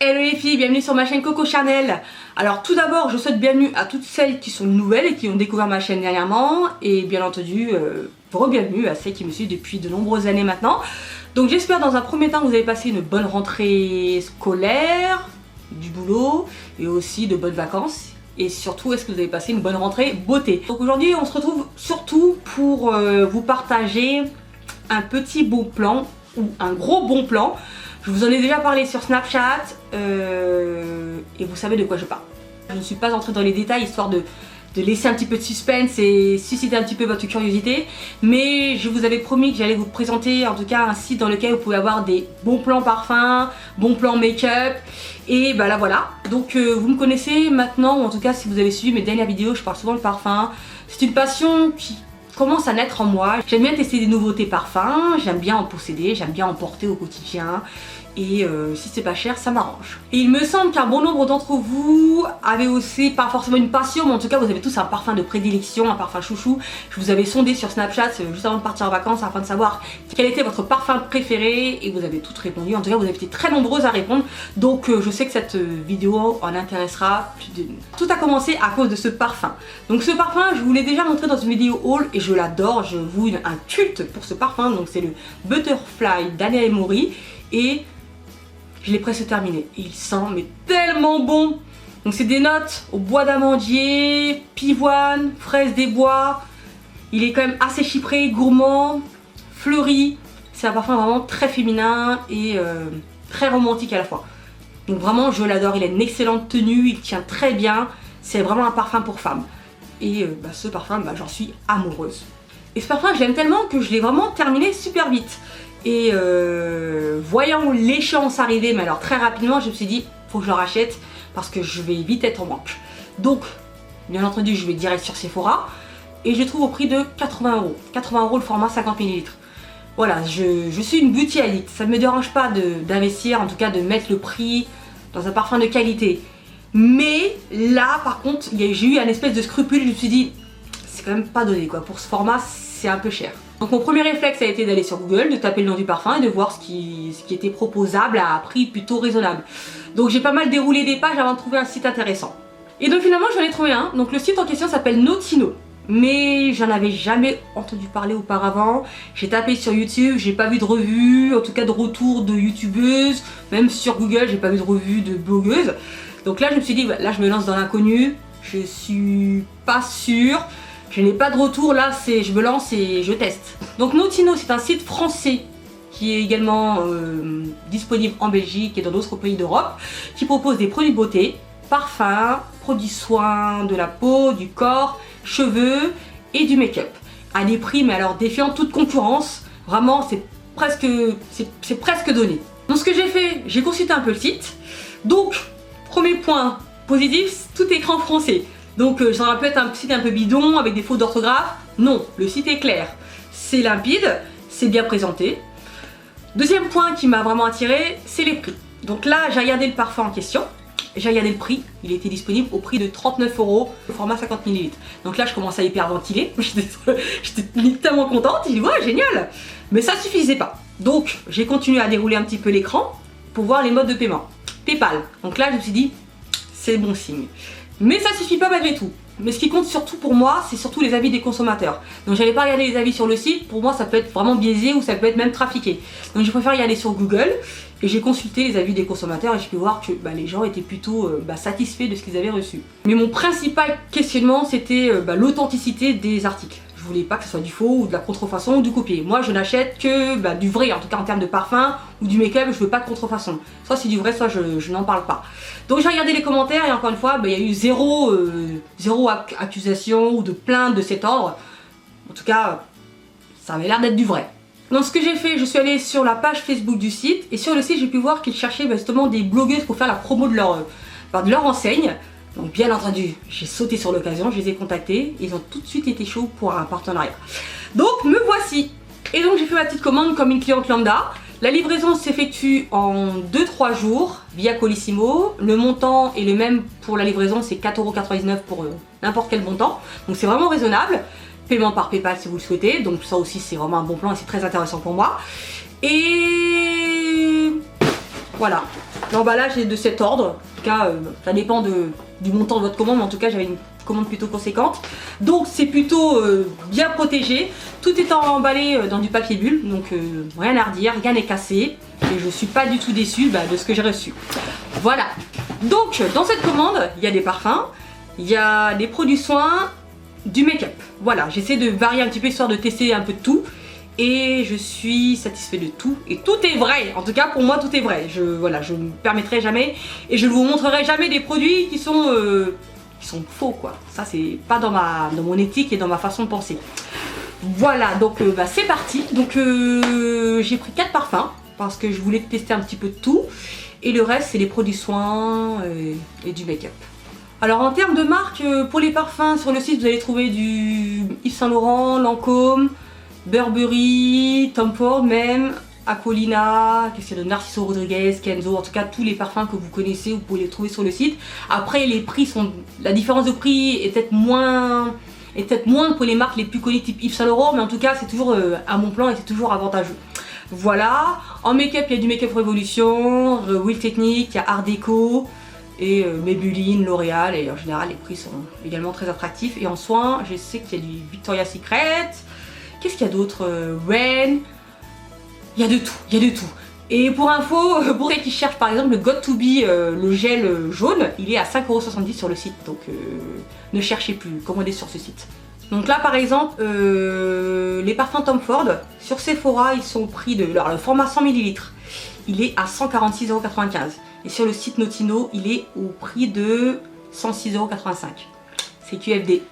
Hello les filles, bienvenue sur ma chaîne Coco Chanel. Alors tout d'abord, je souhaite bienvenue à toutes celles qui sont nouvelles et qui ont découvert ma chaîne dernièrement. Et bien entendu, re-bienvenue à celles qui me suivent depuis de nombreuses années maintenant. Donc j'espère dans un premier temps que vous avez passé une bonne rentrée scolaire, du boulot et aussi de bonnes vacances. Et surtout, est-ce que vous avez passé une bonne rentrée beauté. Donc aujourd'hui, on se retrouve surtout pour vous partager un petit bon plan ou un gros bon plan. Je vous en ai déjà parlé sur Snapchat et vous savez de quoi je parle. Je ne suis pas entrée dans les détails histoire de laisser un petit peu de suspense et susciter un petit peu votre curiosité. Mais je vous avais promis que j'allais vous présenter en tout cas un site dans lequel vous pouvez avoir des bons plans parfums, bons plans make-up. Et bah là voilà. Donc vous me connaissez maintenant, ou en tout cas si vous avez suivi mes dernières vidéos, je parle souvent de parfum. C'est une passion qui commence à naître en moi. J'aime bien tester des nouveautés parfums, j'aime bien en posséder, j'aime bien en porter au quotidien. Et si c'est pas cher, ça m'arrange. Et il me semble qu'un bon nombre d'entre vous avez aussi, pas forcément une passion, mais en tout cas vous avez tous un parfum de prédilection, un parfum chouchou. Je vous avais sondé sur Snapchat juste avant de partir en vacances afin de savoir quel était votre parfum préféré et vous avez toutes répondu. En tout cas vous avez été très nombreuses à répondre, donc je sais que cette vidéo en intéressera plus d'une. Tout a commencé à cause de ce parfum. Donc ce parfum, je vous l'ai déjà montré dans une vidéo haul et je l'adore, je voue un culte pour ce parfum. Donc c'est le Butterfly d'Anna Mori et je l'ai presque terminé. Il sent mais tellement bon. Donc c'est des notes au bois d'amandier, pivoine, fraise des bois. Il est quand même assez chypré, gourmand, fleuri. C'est un parfum vraiment très féminin et très romantique à la fois. Donc vraiment je l'adore, il a une excellente tenue, il tient très bien. C'est vraiment un parfum pour femme. Et ce parfum, j'en suis amoureuse. Et ce parfum, je l'aime tellement que je l'ai vraiment terminé super vite. Et voyant l'échéance arriver, mais alors très rapidement, je me suis dit, faut que je le rachète parce que je vais vite être en manque. Donc, bien entendu, je vais direct sur Sephora et je le trouve au prix de 80 €. 80 € le format 50 ml. Voilà, je suis une beauty addict. Ça ne me dérange pas d'investir, en tout cas de mettre le prix dans un parfum de qualité. Mais là, par contre, j'ai eu un espèce de scrupule. Je me suis dit, c'est quand même pas donné quoi. Pour ce format, c'est un peu cher. Donc mon premier réflexe a été d'aller sur Google, de taper le nom du parfum et de voir ce qui était proposable à un prix plutôt raisonnable. Donc j'ai pas mal déroulé des pages avant de trouver un site intéressant. Et donc finalement j'en ai trouvé un. Donc le site en question s'appelle Notino. Mais j'en avais jamais entendu parler auparavant. J'ai tapé sur YouTube, j'ai pas vu de revue, en tout cas de retour de youtubeuses. Même sur Google, j'ai pas vu de revue de blogueuses. Donc là je me suis dit, là je me lance dans l'inconnu. Je suis pas sûre. Je n'ai pas de retour, là je me lance et je teste. Donc Notino, c'est un site français qui est également disponible en Belgique et dans d'autres pays d'Europe, qui propose des produits de beauté, parfums, produits soins de la peau, du corps, cheveux et du make-up. À des prix, mais alors défiant toute concurrence, vraiment c'est presque donné. Donc ce que j'ai fait, j'ai consulté un peu le site. Donc, premier point positif, tout est écrit en français. Donc ça aurait pu être un site un peu bidon avec des fautes d'orthographe. Non, le site est clair, c'est limpide, c'est bien présenté. Deuxième point qui m'a vraiment attiré, c'est les prix. Donc là j'ai regardé le parfum en question, j'ai regardé le prix, il était disponible au prix de 39 €, le format 50 ml. Donc là je commence à hyperventiler, j'étais tellement contente, j'ai dit ouais génial. Mais ça suffisait pas. Donc j'ai continué à dérouler un petit peu l'écran pour voir les modes de paiement. PayPal, donc là je me suis dit c'est bon signe. Mais ça suffit pas malgré tout. Mais ce qui compte surtout pour moi, c'est surtout les avis des consommateurs. Donc j'avais pas regardé les avis sur le site, pour moi ça peut être vraiment biaisé ou ça peut être même trafiqué. Donc je préfère y aller sur Google et j'ai consulté les avis des consommateurs et j'ai pu voir que les gens étaient plutôt satisfaits de ce qu'ils avaient reçu. Mais mon principal questionnement c'était l'authenticité des articles. Je voulais pas que ce soit du faux ou de la contrefaçon ou du copier. Moi je n'achète que du vrai, en tout cas en termes de parfum ou du make-up, je veux pas de contrefaçon. Soit c'est du vrai, soit je n'en parle pas. Donc j'ai regardé les commentaires et encore une fois, il y a eu zéro accusation ou de plainte de cet ordre. En tout cas, ça avait l'air d'être du vrai. Donc ce que j'ai fait, je suis allée sur la page Facebook du site et sur le site j'ai pu voir qu'ils cherchaient justement des blogueuses pour faire la promo de leur enseigne. Donc bien entendu, j'ai sauté sur l'occasion, je les ai contactés, ils ont tout de suite été chauds pour un partenariat. Donc me voici. Et donc j'ai fait ma petite commande comme une cliente lambda. La livraison s'effectue en 2-3 jours via Colissimo. Le montant est le même pour la livraison, c'est 4,99 € pour n'importe quel montant. Donc c'est vraiment raisonnable. Paiement par PayPal si vous le souhaitez. Donc ça aussi c'est vraiment un bon plan et c'est très intéressant pour moi. Et Voilà, l'emballage est de cet ordre. En tout cas, ça dépend du montant de votre commande, mais en tout cas, j'avais une commande plutôt conséquente. Donc, c'est plutôt bien protégé. Tout est emballé dans du papier bulle, donc rien à redire, rien n'est cassé. Et je suis pas du tout déçue de ce que j'ai reçu. Voilà. Donc, dans cette commande, il y a des parfums, il y a des produits soins, du make-up. Voilà, j'essaie de varier un petit peu histoire de tester un peu de tout. Et je suis satisfait de tout. Et tout est vrai. En tout cas, pour moi, tout est vrai. Je ne me permettrai jamais et je ne vous montrerai jamais des produits qui sont faux, quoi. Ça, c'est pas dans mon éthique et dans ma façon de penser. Voilà, donc c'est parti. Donc j'ai pris 4 parfums parce que je voulais tester un petit peu de tout. Et le reste, c'est les produits soins et du make-up. Alors en termes de marque, pour les parfums, sur le site, vous allez trouver du Yves Saint Laurent, Lancôme, Burberry, Tom Ford même, Aquolina, qu'est-ce qu'il y a de Narciso Rodriguez, Kenzo, en tout cas tous les parfums que vous connaissez, vous pouvez les trouver sur le site. Après les prix la différence de prix est peut-être moins pour les marques les plus connues type Yves Saint Laurent, mais en tout cas c'est toujours à mon plan et c'est toujours avantageux. Voilà, en make-up il y a du Make-up Révolution, Will Technique, il y a Art Déco et Maybelline, L'Oréal, et en général les prix sont également très attractifs. Et en soins, je sais qu'il y a du Victoria's Secret. Qu'est-ce qu'il y a d'autre? Ren. Il y a de tout, il y a de tout. Et pour info, pour ceux qui cherchent par exemple le Got2b, le gel jaune, il est à 5,70 € sur le site. Donc ne cherchez plus, commandez sur ce site. Donc là par exemple, les parfums Tom Ford, sur Sephora, ils sont au prix de... Alors le format 100 ml, il est à 146,95 €. Et sur le site Notino, il est au prix de 106,85 €. C'est QFD.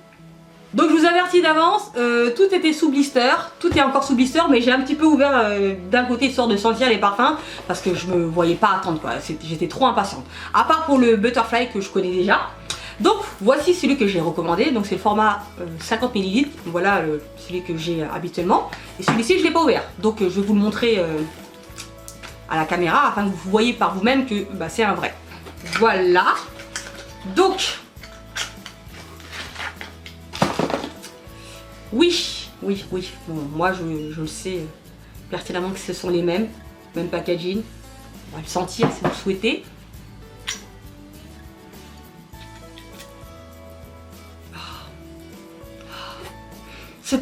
Donc je vous avertis d'avance, tout était sous blister, tout est encore sous blister, mais j'ai un petit peu ouvert d'un côté histoire de sentir les parfums, parce que je me voyais pas attendre, quoi, j'étais trop impatiente. À part pour le Butterfly que je connais déjà. Donc voici celui que j'ai recommandé, donc c'est le format 50 ml, voilà celui que j'ai habituellement. Et celui-ci je l'ai pas ouvert, donc je vais vous le montrer à la caméra, afin que vous voyez par vous-même que c'est un vrai. Voilà, donc... Oui, bon, moi je le sais pertinemment que ce sont les mêmes packaging. On va le sentir si vous souhaitez. Ce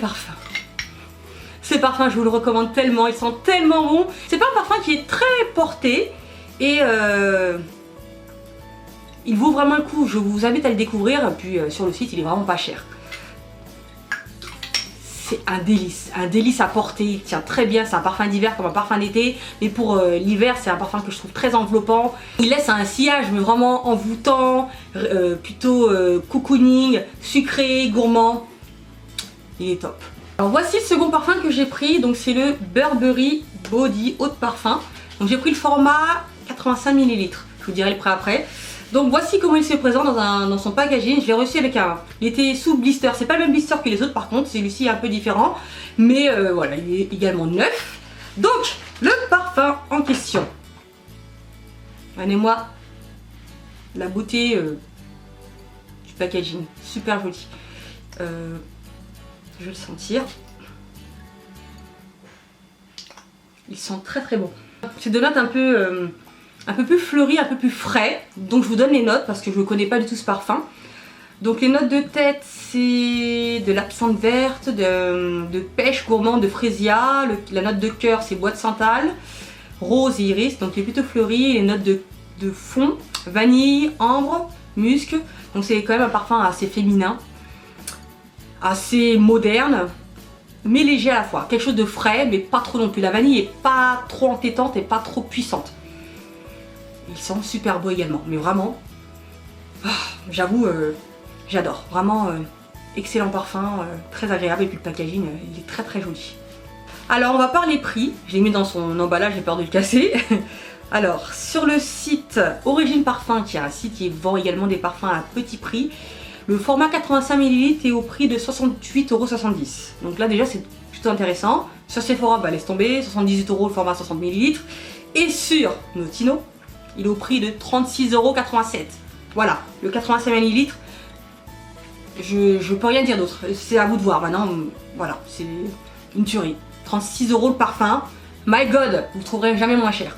parfum, je vous le recommande tellement, il sent tellement bon. C'est pas un parfum qui est très porté et il vaut vraiment le coup. Je vous invite à le découvrir, puis sur le site il est vraiment pas cher. C'est un délice à porter, il tient très bien, c'est un parfum d'hiver comme un parfum d'été, mais pour l'hiver c'est un parfum que je trouve très enveloppant. Il laisse un sillage mais vraiment envoûtant, plutôt cocooning, sucré, gourmand, il est top. Alors voici le second parfum que j'ai pris, donc c'est le Burberry Body Eau de Parfum. Donc j'ai pris le format 85 ml, je vous dirai le prix après. Donc voici comment il se présente dans son packaging. Je l'ai reçu avec il était sous blister. C'est pas le même blister que les autres par contre. Celui-ci est un peu différent. Mais voilà, il est également neuf. Donc le parfum en question. Regardez-moi la beauté du packaging. Super joli. Je vais le sentir. Il sent très très bon. C'est de notes un peu plus fleuri, un peu plus frais. Donc je vous donne les notes parce que je ne connais pas du tout ce parfum. Donc les notes de tête, c'est de l'absinthe verte, de pêche gourmande, de frésia. La note de cœur, c'est bois de santal, rose et iris, donc il est plutôt fleuri. Les notes de fond, vanille, ambre, musc. Donc c'est quand même un parfum assez féminin, assez moderne, mais léger à la fois. Quelque chose de frais, mais pas trop non plus. La vanille est pas trop entêtante et pas trop puissante. Il sent super beau également, mais vraiment, j'avoue, j'adore. Vraiment, excellent parfum, très agréable, et puis le packaging, il est très très joli. Alors on va parler prix, je l'ai mis dans son emballage, j'ai peur de le casser. Alors sur le site Origine Parfum, qui est un site qui vend également des parfums à petit prix, le format 85 ml est au prix de 68,70 €. Donc là déjà c'est plutôt intéressant. Sur Sephora, laisse tomber, 78 € le format 60 ml. Et sur Notino, il est au prix de 36,87 €. Voilà, le 85 ml, je peux rien dire d'autre. C'est à vous de voir maintenant. Voilà, c'est une tuerie. 36 € le parfum. My God, vous ne trouverez jamais moins cher.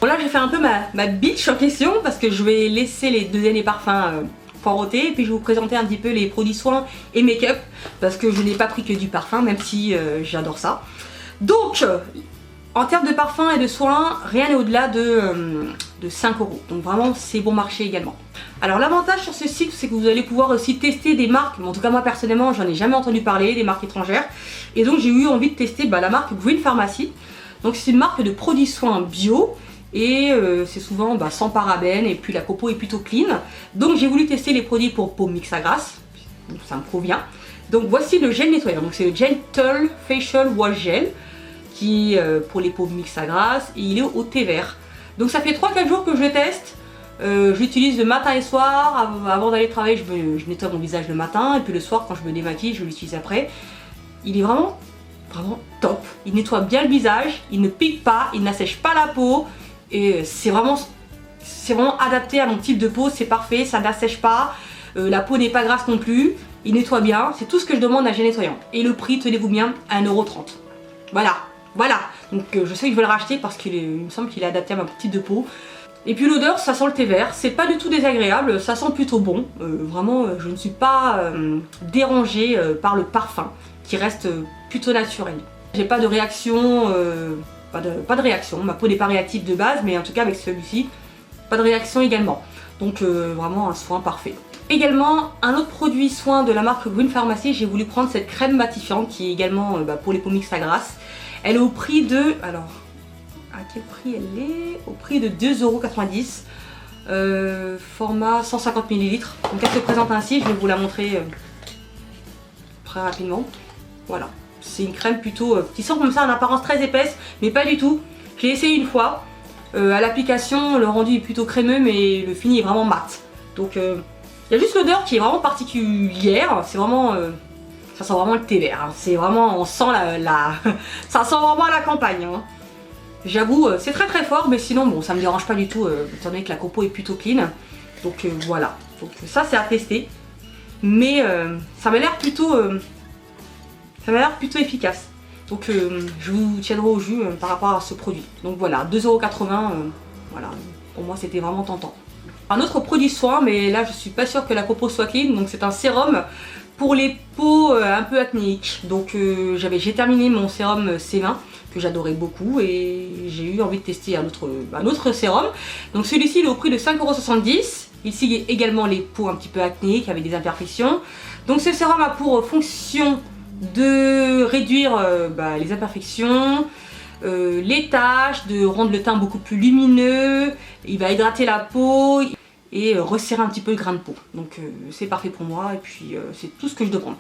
Bon là j'ai fait un peu ma bitch en question parce que je vais laisser les 2 derniers parfums poireautés et puis je vais vous présenter un petit peu les produits soins et make-up parce que je n'ai pas pris que du parfum même si j'adore ça. Donc en termes de parfum et de soins, rien n'est au-delà de 5 €. Donc vraiment c'est bon marché également. Alors l'avantage sur ce site c'est que vous allez pouvoir aussi tester des marques, mais en tout cas moi personnellement j'en ai jamais entendu parler, des marques étrangères. Et donc j'ai eu envie de tester la marque Green Pharmacy. Donc c'est une marque de produits soins bio. Et c'est souvent sans parabènes et puis la copeaux est plutôt clean. Donc j'ai voulu tester les produits pour peau mixte à grasse, donc ça me provient. Donc voici le gel nettoyant, donc c'est le Gentle Facial Wash Gel qui est pour les peaux mixtes à grasse et il est au thé vert. Donc ça fait 3-4 jours que je le teste. J'utilise le matin et soir, avant d'aller travailler je nettoie mon visage le matin et puis le soir quand je me démaquille je l'utilise après. Il est vraiment top, il nettoie bien le visage, il ne pique pas, il n'assèche pas la peau. Et c'est vraiment adapté à mon type de peau, c'est parfait, ça n'assèche pas, la peau n'est pas grasse non plus, il nettoie bien, c'est tout ce que je demande à un gel nettoyant. Et le prix, tenez-vous bien, 1,30 €. Voilà. Donc je sais que je vais le racheter parce qu'il me semble qu'il est adapté à mon type de peau. Et puis l'odeur, ça sent le thé vert, c'est pas du tout désagréable, ça sent plutôt bon. Vraiment, je ne suis pas dérangée par le parfum, qui reste plutôt naturel. J'ai pas de réaction... Pas de réaction, ma peau n'est pas réactive de base, mais en tout cas avec celui-ci, pas de réaction également. Donc vraiment un soin parfait. Également, un autre produit soin de la marque Green Pharmacy, j'ai voulu prendre cette crème matifiante qui est également pour les peaux mixtes à grasse. Elle est au prix de... Alors, à quel prix elle est? Au prix de 2,90 €. Format 150 ml. Donc elle se présente ainsi, je vais vous la montrer très rapidement. Voilà. C'est une crème plutôt qui sent comme ça en apparence très épaisse, mais pas du tout. Je l'ai essayé une fois. À l'application, le rendu est plutôt crémeux, mais le fini est vraiment mat. Donc il y a juste l'odeur qui est vraiment particulière. C'est vraiment, ça sent vraiment le thé vert. Hein. C'est vraiment, on sent ça sent vraiment la campagne. Hein. J'avoue, c'est très fort, mais sinon bon, ça me dérange pas du tout, étant donné que la copeaux est plutôt clean. Donc voilà. Donc ça c'est à tester. Mais ça m'a l'air plutôt efficace. Donc je vous tiendrai au jus par rapport à ce produit. Donc voilà, 2,80 €, voilà, pour moi c'était vraiment tentant. Un autre produit soin, mais là je suis pas sûre que la copeaux soit clean, donc c'est un sérum pour les peaux un peu acnéiques. Donc j'ai terminé mon sérum C20 que j'adorais beaucoup et j'ai eu envie de tester un autre sérum. Donc celui-ci il est au prix de 5,70 €. Il signe également les peaux un petit peu acnéiques avec des imperfections. Donc ce sérum a pour fonction de réduire les imperfections, les taches, de rendre le teint beaucoup plus lumineux, il va hydrater la peau et resserrer un petit peu le grain de peau. Donc c'est parfait pour moi et puis c'est tout ce que je demande.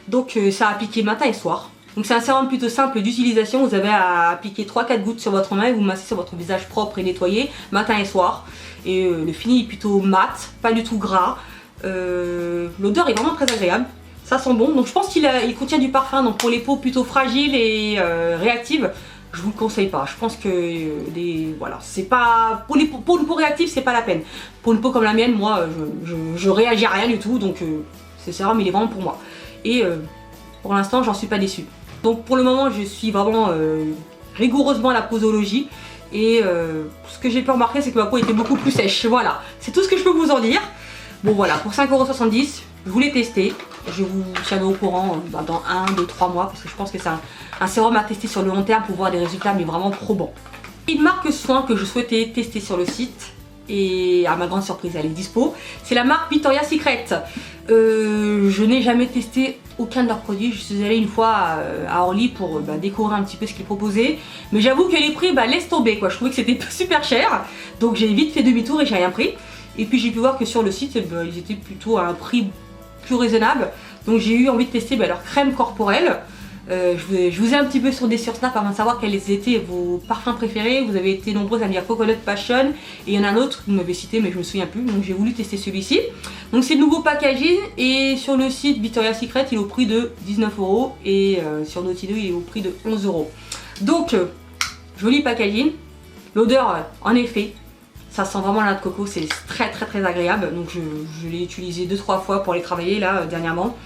Donc ça à appliquer matin et soir. Donc c'est un sérum plutôt simple d'utilisation, vous avez à appliquer 3-4 gouttes sur votre main et vous massez sur votre visage propre et nettoyé matin et soir. Et le fini est plutôt mat, pas du tout gras. L'odeur est vraiment très agréable. Ça sent bon, donc je pense qu'il contient du parfum, donc pour les peaux plutôt fragiles et réactives, je vous le conseille pas. Je pense que voilà, c'est pas pour une peau réactive, c'est pas la peine. Pour une peau comme la mienne, moi, je réagis à rien du tout, donc ce sérum il est vraiment pour moi. Et pour l'instant, j'en suis pas déçue. Donc pour le moment, je suis vraiment rigoureusement à la posologie et ce que j'ai pu remarquer, c'est que ma peau était beaucoup plus sèche. Voilà, c'est tout ce que je peux vous en dire. Bon voilà, pour 5,70 €, je voulais tester. Je vous tiendrai au courant dans 1, 2, 3 mois parce que je pense que c'est un sérum à tester sur le long terme pour voir des résultats mais vraiment probants. Une marque soin que je souhaitais tester sur le site et à ma grande surprise elle est dispo, c'est la marque Victoria's Secret. Je n'ai jamais testé aucun de leurs produits, je suis allée une fois à Orly pour découvrir un petit peu ce qu'ils proposaient, mais j'avoue que les prix laisse tomber quoi, je trouvais que c'était super cher, donc j'ai vite fait demi-tour et j'ai rien pris. Et puis j'ai pu voir que sur le site ils étaient plutôt à un prix plus raisonnable, donc j'ai eu envie de tester leur crème corporelle. Je vous ai un petit peu sondé sur Snap avant de savoir quels étaient vos parfums préférés. Vous avez été nombreux à me dire Coconut Passion et il y en a un autre que vous m'avez cité mais je me souviens plus, donc j'ai voulu tester celui-ci. Donc c'est le nouveau packaging et sur le site Victoria's Secret il est au prix de 19 € et sur Naughty Dog il est au prix de 11 €. Donc joli packaging, l'odeur en effet, ça sent vraiment la noix de coco, c'est très agréable, donc je l'ai utilisé 2-3 fois pour aller travailler là dernièrement.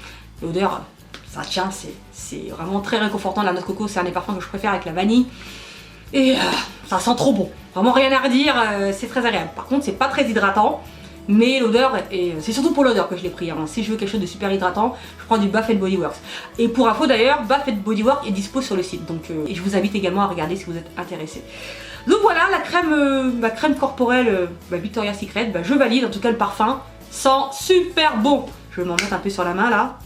L'odeur, ça tient, c'est vraiment très réconfortant. La noix de coco c'est un des parfums que je préfère avec la vanille. Et ça sent trop bon. Vraiment rien à redire, c'est très agréable. Par contre, c'est pas très hydratant. Mais l'odeur, c'est surtout pour l'odeur que je l'ai pris. Hein. Si je veux quelque chose de super hydratant, je prends du Bath & Body Works. Et pour info d'ailleurs, Bath & Body Works est dispo sur le site. Donc, et je vous invite également à regarder si vous êtes intéressé. Donc voilà, la crème, ma crème corporelle Victoria's Secret, je valide. En tout cas, le parfum sent super bon. Je vais m'en mettre un peu sur la main là.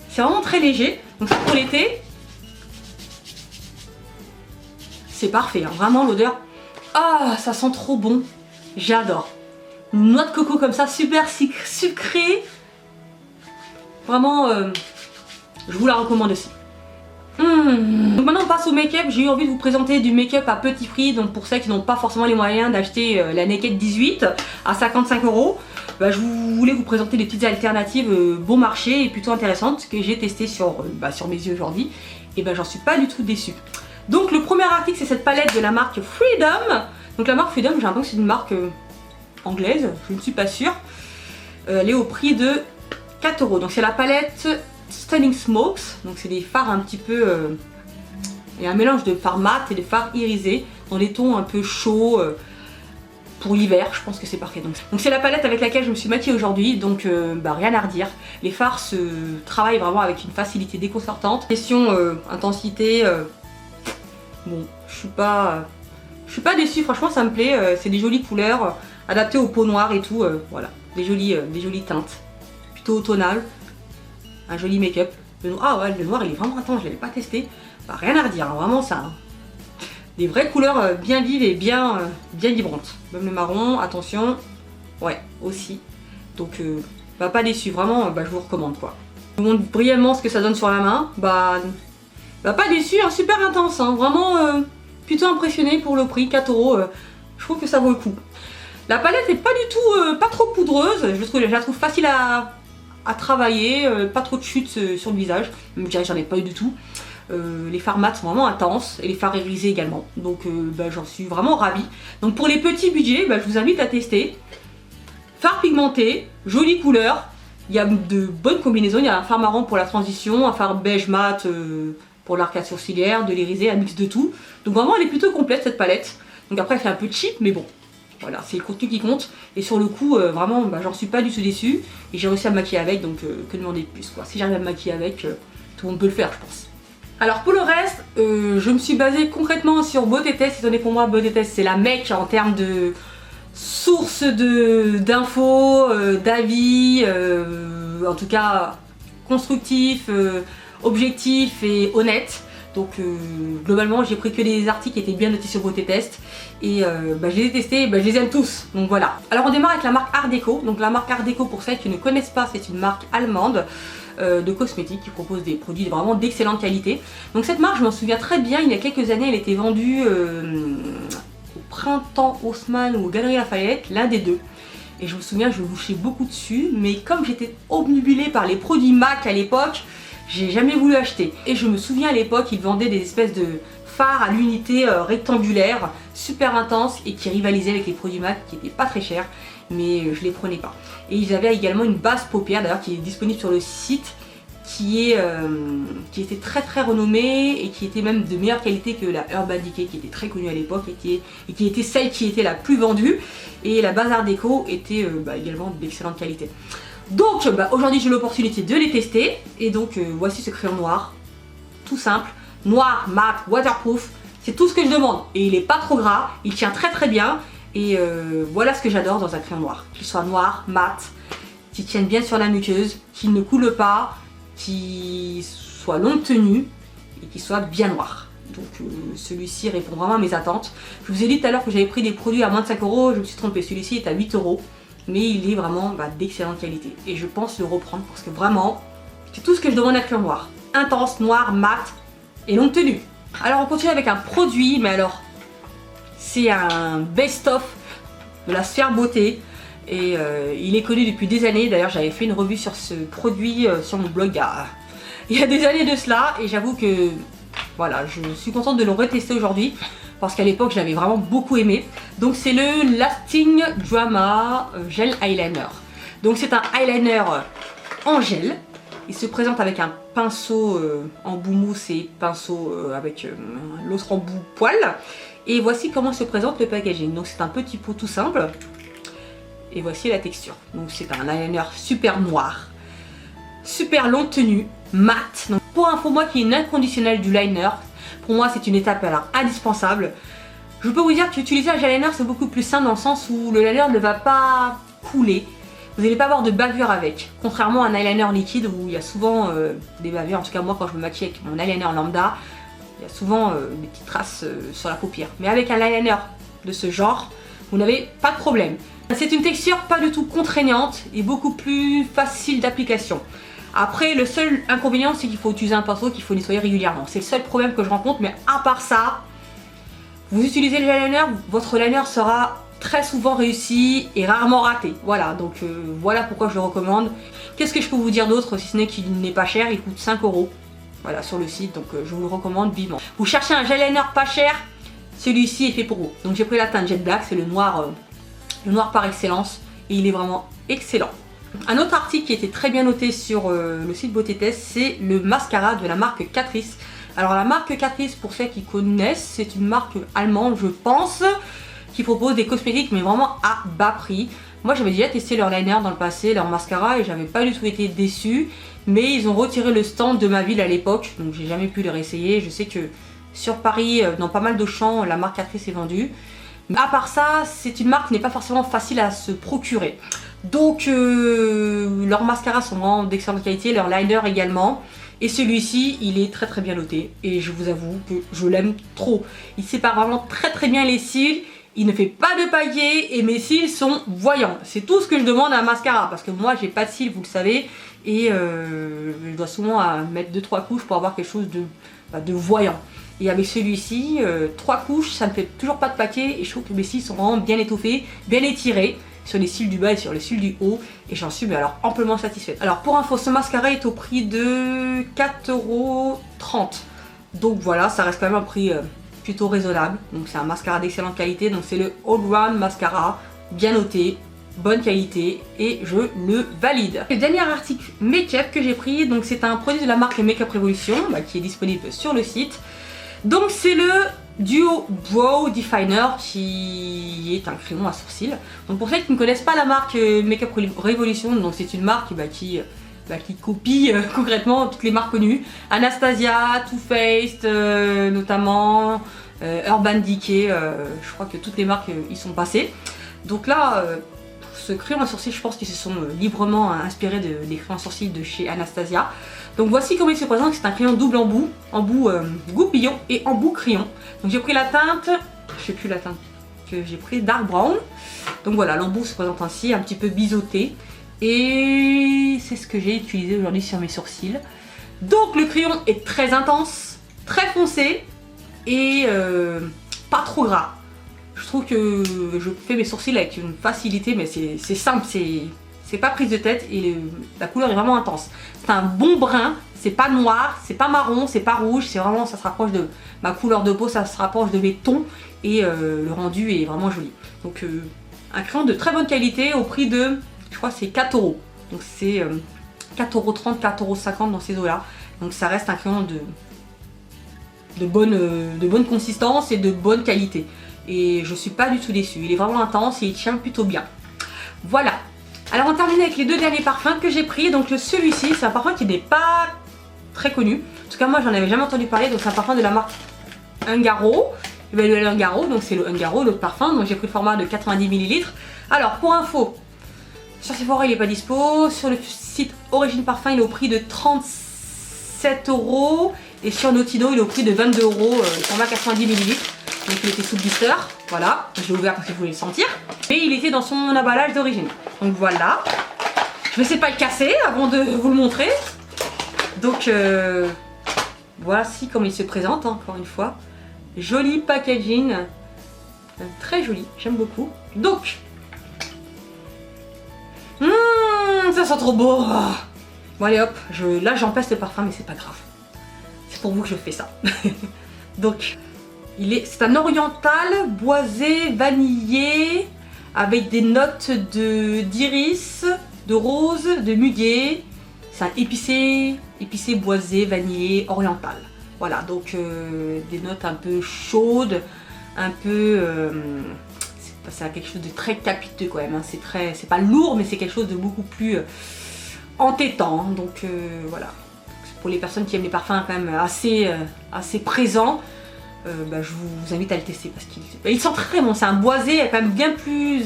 C'est vraiment très léger. Donc c'est pour l'été. C'est parfait. Hein. Vraiment l'odeur. Ah, ça sent trop bon. J'adore. Une noix de coco comme ça, super sucrée. Vraiment, je vous la recommande aussi. Donc maintenant on passe au make-up. J'ai eu envie de vous présenter du make-up à petit prix. Donc pour celles qui n'ont pas forcément les moyens d'acheter la Naked 18 à 55 €, je voulais vous présenter des petites alternatives bon marché et plutôt intéressantes que j'ai testées sur mes yeux aujourd'hui. Et j'en suis pas du tout déçue. Donc le premier article, c'est cette palette de la marque Freedom. Donc la marque Freedom, j'ai l'impression que c'est une marque anglaise, je ne suis pas sûre. Elle est au prix de 4 €. Donc c'est la palette Stunning Smokes. Donc c'est des fards un petit peu... il y a un mélange de fards mat et de fards irisés dans des tons un peu chauds. Pour l'hiver, je pense que c'est parfait. Donc c'est la palette avec laquelle je me suis maquillée aujourd'hui. Donc rien à redire. Les fards se travaillent vraiment avec une facilité déconcertante. Question intensité... bon, je suis pas déçue. Franchement ça me plaît. C'est des jolies couleurs. Adapté aux peaux noires et tout, voilà, des jolies teintes, plutôt automnales, un joli make-up. Ah ouais, le noir il est vraiment intense, je l'avais pas testé, rien à redire, hein, vraiment ça. Hein. Des vraies couleurs bien vives et bien vibrantes. Même le marron, attention, ouais, aussi. Donc, pas déçu, vraiment, je vous recommande quoi. Je vous montre brièvement ce que ça donne sur la main, pas déçu, hein, super intense, hein, vraiment plutôt impressionné pour le prix, 4 €, je trouve que ça vaut le coup. La palette est pas du tout, pas trop poudreuse, je la trouve facile à travailler, pas trop de chutes sur le visage, même j'en ai pas eu du tout. Les fards mat sont vraiment intenses et les fards irisés également, donc j'en suis vraiment ravie. Donc pour les petits budgets, je vous invite à tester. Fards pigmentés, jolies couleurs, il y a de bonnes combinaisons, il y a un fard marron pour la transition, un fard beige mat pour l'arcade sourcilière, de l'irisé, un mix de tout. Donc vraiment elle est plutôt complète cette palette. Donc après elle fait un peu cheap mais bon. Voilà, c'est le contenu qui compte. Et sur le coup, vraiment, j'en suis pas du tout déçue. Et j'ai réussi à me maquiller avec, donc que demander de plus quoi. Si j'arrive à me maquiller avec, tout le monde peut le faire, je pense. Alors pour le reste, je me suis basée concrètement sur Beauté Test. Étant donné pour moi, Beauté Test, c'est la mecque en termes de source d'infos, d'avis, en tout cas constructif, objectif et honnête. Donc globalement j'ai pris que des articles qui étaient bien notés sur Beauté Test et je les ai testés et je les aime tous, donc voilà. Alors on démarre avec la marque Art Deco. Donc la marque Art Deco, pour celles qui ne connaissent pas, c'est une marque allemande de cosmétiques qui propose des produits vraiment d'excellente qualité. Donc cette marque, je m'en souviens très bien, il y a quelques années elle était vendue au Printemps Haussmann ou aux Galeries Lafayette, l'un des deux. Et je me souviens, je louchais beaucoup dessus, mais comme j'étais obnubilée par les produits MAC à l'époque, j'ai jamais voulu acheter. Et je me souviens à l'époque, ils vendaient des espèces de fards à l'unité rectangulaire, super intenses et qui rivalisaient avec les produits MAC qui étaient pas très chers, mais je les prenais pas. Et ils avaient également une base paupière d'ailleurs qui est disponible sur le site, qui était très renommée et qui était même de meilleure qualité que la Urban Decay qui était très connue à l'époque et qui était celle qui était la plus vendue. Et la base Art Deco était également d'excellente qualité. Donc aujourd'hui j'ai l'opportunité de les tester et donc voici ce crayon noir, tout simple, noir, mat, waterproof, c'est tout ce que je demande et il est pas trop gras, il tient très bien et voilà ce que j'adore dans un crayon noir, qu'il soit noir, mat, qu'il tienne bien sur la muqueuse, qu'il ne coule pas, qu'il soit longue tenue et qu'il soit bien noir. Donc celui-ci répond vraiment à mes attentes. Je vous ai dit tout à l'heure que j'avais pris des produits à moins de 5 €, je me suis trompée, celui-ci est à 8 €. Mais il est vraiment d'excellente qualité et je pense le reprendre parce que vraiment c'est tout ce que je demande à un crayon noir, intense, noir, mat et longue tenue. Alors on continue avec un produit, mais alors c'est un best-of de la sphère beauté et il est connu depuis des années. D'ailleurs j'avais fait une revue sur ce produit sur mon blog il y a des années de cela et j'avoue que voilà, je suis contente de le retester aujourd'hui parce qu'à l'époque je l'avais vraiment beaucoup aimé. Donc c'est le Lasting Drama Gel Eyeliner. Donc c'est un eyeliner en gel Il se présente avec un pinceau en bout mousse et pinceau avec l'autre en bout poil. Et voici comment se présente le packaging. Donc c'est un petit pot tout simple. Et voici la texture. Donc c'est un eyeliner super noir, super longue tenue, mat. Donc pour info, moi qui est une inconditionnelle du liner, pour moi c'est une étape alors indispensable. Je peux vous dire qu'utiliser un eyeliner c'est beaucoup plus simple dans le sens où le liner ne va pas couler. Vous n'allez pas avoir de bavure avec, contrairement à un eyeliner liquide où il y a souvent des bavures. En tout cas moi quand je me maquille avec mon eyeliner lambda, il y a souvent des petites traces sur la paupière. Mais avec un eyeliner de ce genre, vous n'avez pas de problème. C'est une texture pas du tout contraignante et beaucoup plus facile d'application. Après, le seul inconvénient c'est qu'il faut utiliser un pinceau qu'il faut nettoyer régulièrement. C'est le seul problème que je rencontre, mais à part ça, vous utilisez le eyeliner, votre liner sera très souvent réussi et rarement raté. Voilà, donc voilà pourquoi je le recommande. Qu'est-ce que je peux vous dire d'autre si ce n'est qu'il n'est pas cher, il coûte 5 € voilà, sur le site, donc je vous le recommande vivement. Vous cherchez un eyeliner pas cher, celui-ci est fait pour vous. Donc j'ai pris la teinte Jet Black, c'est le noir par excellence et il est vraiment excellent. Un autre article qui était très bien noté sur le site Beauté Test, c'est le mascara de la marque Catrice. Alors la marque Catrice, pour ceux qui connaissent, c'est une marque allemande je pense, qui propose des cosmétiques mais vraiment à bas prix. Moi j'avais déjà testé leur liner dans le passé, leur mascara, et j'avais pas du tout été déçue. Mais ils ont retiré le stand de ma ville à l'époque, donc j'ai jamais pu les réessayer. Je sais que sur Paris, dans pas mal de champs, la marque Catrice est vendue. Mais à part ça, c'est une marque qui n'est pas forcément facile à se procurer. Donc leurs mascaras sont vraiment d'excellente qualité, leur liner également. Et celui-ci, il est très bien noté. Et je vous avoue que je l'aime trop. Il sépare vraiment très bien les cils. Il ne fait pas de paillettes et mes cils sont voyants. C'est tout ce que je demande à un mascara. Parce que moi, j'ai pas de cils, vous le savez. Et je dois souvent mettre 2-3 couches pour avoir quelque chose de voyant. Et avec celui-ci, 3 couches, ça ne fait toujours pas de paquet. Et je trouve que mes cils sont vraiment bien étoffés, bien étirés sur les cils du bas et sur les cils du haut. Et j'en suis alors amplement satisfaite. Alors pour info, ce mascara est au prix de 4,30 €. Donc voilà, ça reste quand même un prix plutôt raisonnable. Donc c'est un mascara d'excellente qualité. Donc c'est le All Round Mascara, bien noté, bonne qualité, et je le valide. Le dernier article make-up que j'ai pris, donc c'est un produit de la marque Make Up Revolution qui est disponible sur le site. Donc c'est le Duo Brow Definer qui est un crayon à sourcils. Donc pour ceux qui ne connaissent pas la marque Make Up Revolution, donc c'est une marque qui copie concrètement toutes les marques connues. Anastasia, Too Faced notamment, Urban Decay, je crois que toutes les marques y sont passées. Donc là, ce crayon à sourcils, je pense qu'ils se sont librement inspirés des crayons à sourcils de chez Anastasia. Donc voici comment il se présente, c'est un crayon double embout goupillon et embout crayon. Donc j'ai pris la teinte, je sais plus la teinte que j'ai pris, Dark Brown. Donc voilà, l'embout se présente ainsi, un petit peu biseauté. Et c'est ce que j'ai utilisé aujourd'hui sur mes sourcils. Donc le crayon est très intense, très foncé et pas trop gras. Je trouve que je fais mes sourcils avec une facilité, mais c'est simple, c'est pas prise de tête et la couleur est vraiment intense. C'est un bon brun, c'est pas noir, c'est pas marron, c'est pas rouge, c'est vraiment, ça se rapproche de ma couleur de peau, ça se rapproche de mes tons et le rendu est vraiment joli. Donc un crayon de très bonne qualité au prix de, je crois c'est 4 €. Donc c'est 4,30 €, 4,50 € dans ces eaux là. Donc ça reste un crayon de bonne consistance et de bonne qualité. Et je suis pas du tout déçue, il est vraiment intense et il tient plutôt bien. Voilà. Alors on termine avec les deux derniers parfums que j'ai pris. Donc celui-ci, c'est un parfum qui n'est pas très connu. En tout cas moi j'en avais jamais entendu parler. Donc c'est un parfum de la marque Ungaro. Le Ungaro, donc c'est le Ungaro, l'autre parfum. Donc j'ai pris le format de 90 ml. Alors pour info, sur Sephora il n'est pas dispo. Sur le site Origine Parfum il est au prix de 37 €. Et sur Notido il est au prix de 22 €, le format 90 ml. Donc il était sous blister, voilà, je l'ai ouvert parce que je voulais le sentir. Et il était dans son emballage d'origine. Donc voilà. Je vais essayer de pas le casser avant de vous le montrer. Donc voici comment il se présente, hein, encore une fois. Joli packaging. Très joli, j'aime beaucoup. Donc ça sent trop beau. Bon allez hop, là j'empeste le parfum mais c'est pas grave. C'est pour vous que je fais ça. Donc c'est un oriental boisé vanillé avec des notes d'iris, de rose, de muguet. C'est un épicé boisé, vanillé, oriental. Voilà, donc des notes un peu chaudes, un peu... c'est quelque chose de très capiteux quand même, hein. C'est pas lourd, mais c'est quelque chose de beaucoup plus entêtant. Donc voilà, pour les personnes qui aiment les parfums quand même assez présents, je vous invite à le tester parce qu'il sent très bon. C'est un boisé quand même bien plus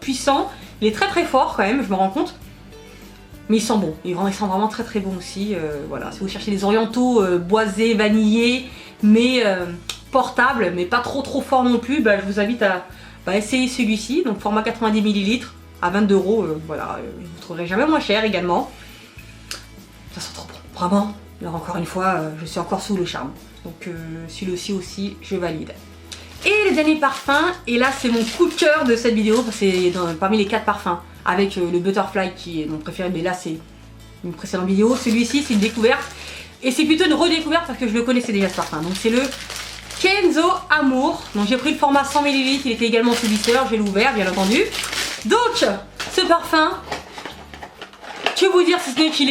puissant. Il est très fort quand même, je me rends compte. Mais il sent bon, il sent vraiment très bon aussi. Voilà, si vous cherchez des orientaux boisés, vanillés, mais portables, mais pas trop fort non plus, je vous invite à essayer celui-ci. Donc format 90 ml à 22 €. Voilà, vous trouverez jamais moins cher également. Ça sent trop bon, vraiment. Alors encore une fois, je suis encore sous le charme. Donc celui-ci aussi, je valide. Et le dernier parfum, et là c'est mon coup de cœur de cette vidéo, c'est parmi les 4 parfums, avec le Butterfly qui est mon préféré, mais là c'est une précédente vidéo. Celui-ci c'est une découverte, et c'est plutôt une redécouverte parce que je le connaissais déjà ce parfum. Donc c'est le Kenzo Amour. Donc j'ai pris le format 100 ml, il était également sous blister, je l'ai ouvert bien entendu. Donc ce parfum, que vous dire si ce n'est qu'il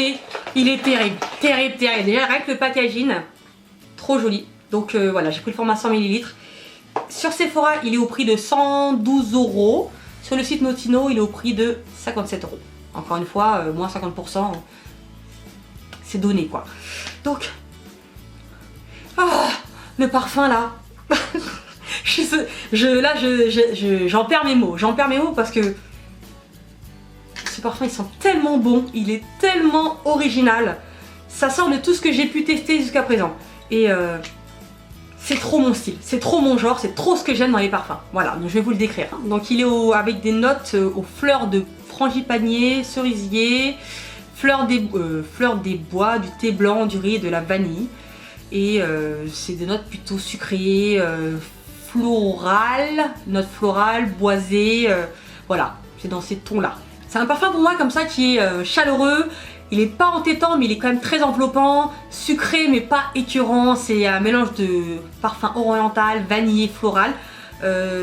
est terrible. Déjà rien que le packaging, trop joli. Donc voilà, j'ai pris le format 100 ml. Sur Sephora, il est au prix de 112 €. Sur le site Notino, il est au prix de 57 €. Encore une fois, moins 50%, c'est donné quoi. Donc, le parfum là, j'en perds mes mots. J'en perds mes mots parce que ce parfum il sent tellement bon, il est tellement original. Ça sort de tout ce que j'ai pu tester jusqu'à présent. Et c'est trop mon style, c'est trop mon genre, c'est trop ce que j'aime dans les parfums. Voilà, donc je vais vous le décrire. Donc il est avec des notes aux fleurs de frangipanier, cerisier, fleurs des bois, du thé blanc, du riz et de la vanille. Et c'est des notes plutôt sucrées, florales, notes florales, boisées, voilà, c'est dans ces tons-là. C'est un parfum pour moi comme ça qui est chaleureux. Il est pas entêtant, mais il est quand même très enveloppant, sucré mais pas écœurant. C'est un mélange de parfum oriental, vanillé, floral.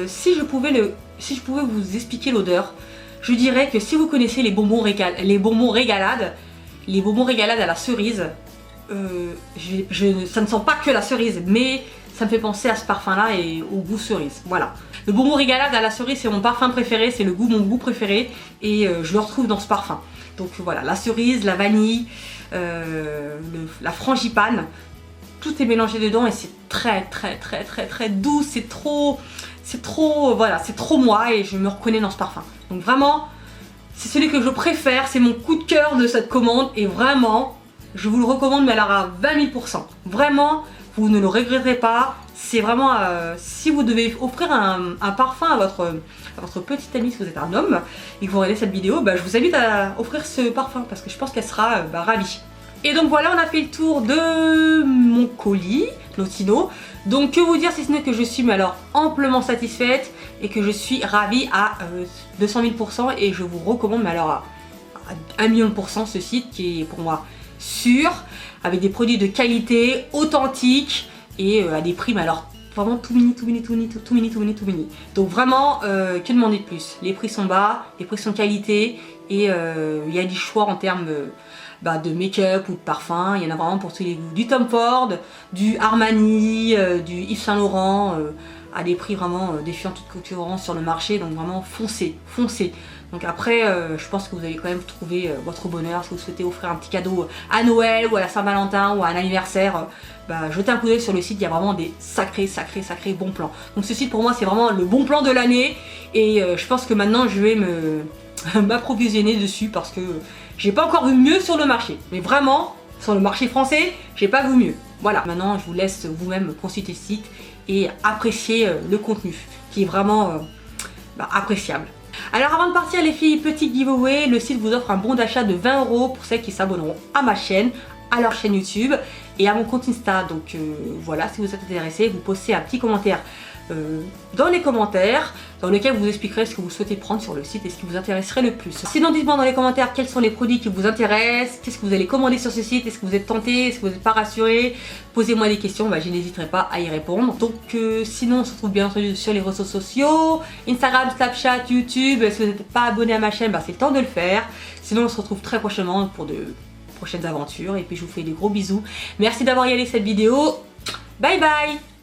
Si je pouvais vous expliquer l'odeur, je dirais que si vous connaissez les bonbons régalades à la cerise, ça ne sent pas que la cerise, mais ça me fait penser à ce parfum-là et au goût cerise. Voilà. Le bonbon régalade à la cerise, c'est mon parfum préféré, c'est mon goût préféré, et je le retrouve dans ce parfum. Donc voilà, la cerise, la vanille, la frangipane, tout est mélangé dedans et c'est très doux, c'est trop moi et je me reconnais dans ce parfum. Donc vraiment, c'est celui que je préfère, c'est mon coup de cœur de cette commande et vraiment, je vous le recommande mais alors à 20 000 %. Vraiment, vous ne le regretterez pas. C'est vraiment, si vous devez offrir un parfum à votre petite amie, si vous êtes un homme et que vous regardez cette vidéo, je vous invite à offrir ce parfum parce que je pense qu'elle sera ravie. Et donc voilà, on a fait le tour de mon colis Notino. Donc que vous dire si ce n'est que je suis amplement satisfaite et que je suis ravie à 200 000 % et je vous recommande à 1 million % ce site qui est pour moi sûr, avec des produits de qualité, authentiques et à des prix vraiment tout mini. Donc vraiment, que demander de plus? Les prix sont bas, les prix sont qualité et il y a du choix en termes de make-up ou de parfum. Il y en a vraiment pour tous les goûts. Du Tom Ford, du Armani, du Yves Saint Laurent, à des prix vraiment défiant toute concurrence sur le marché. Donc vraiment foncez. Donc après, je pense que vous allez quand même trouver votre bonheur. Si vous souhaitez offrir un petit cadeau à Noël ou à la Saint-Valentin ou à un anniversaire, jetez un coup d'œil sur le site, il y a vraiment des sacrés bons plans. Donc ce site pour moi c'est vraiment le bon plan de l'année et je pense que maintenant je vais m'approvisionner dessus parce que j'ai pas encore vu mieux sur le marché. Mais vraiment, sur le marché français, j'ai pas vu mieux. Voilà, maintenant je vous laisse vous-même consulter le site et apprécier le contenu qui est vraiment appréciable. Alors avant de partir les filles, petit giveaway, le site vous offre un bon d'achat de 20 € pour celles qui s'abonneront à ma chaîne, à leur chaîne YouTube et à mon compte Insta. Donc voilà, si vous êtes intéressé, vous postez un petit commentaire dans les commentaires dans lequel vous expliquerez ce que vous souhaitez prendre sur le site et ce qui vous intéresserait le plus. Sinon dites-moi dans les commentaires quels sont les produits qui vous intéressent, qu'est-ce que vous allez commander sur ce site, est-ce que vous êtes tenté, est-ce que vous n'êtes pas rassuré, posez-moi des questions, je n'hésiterai pas à y répondre. Donc sinon on se retrouve bien entendu sur les réseaux sociaux, Instagram, Snapchat, YouTube. Si vous n'êtes pas abonné à ma chaîne, c'est le temps de le faire. Sinon on se retrouve très prochainement pour de prochaines aventures. Et puis je vous fais des gros bisous. Merci d'avoir regardé cette vidéo. Bye bye.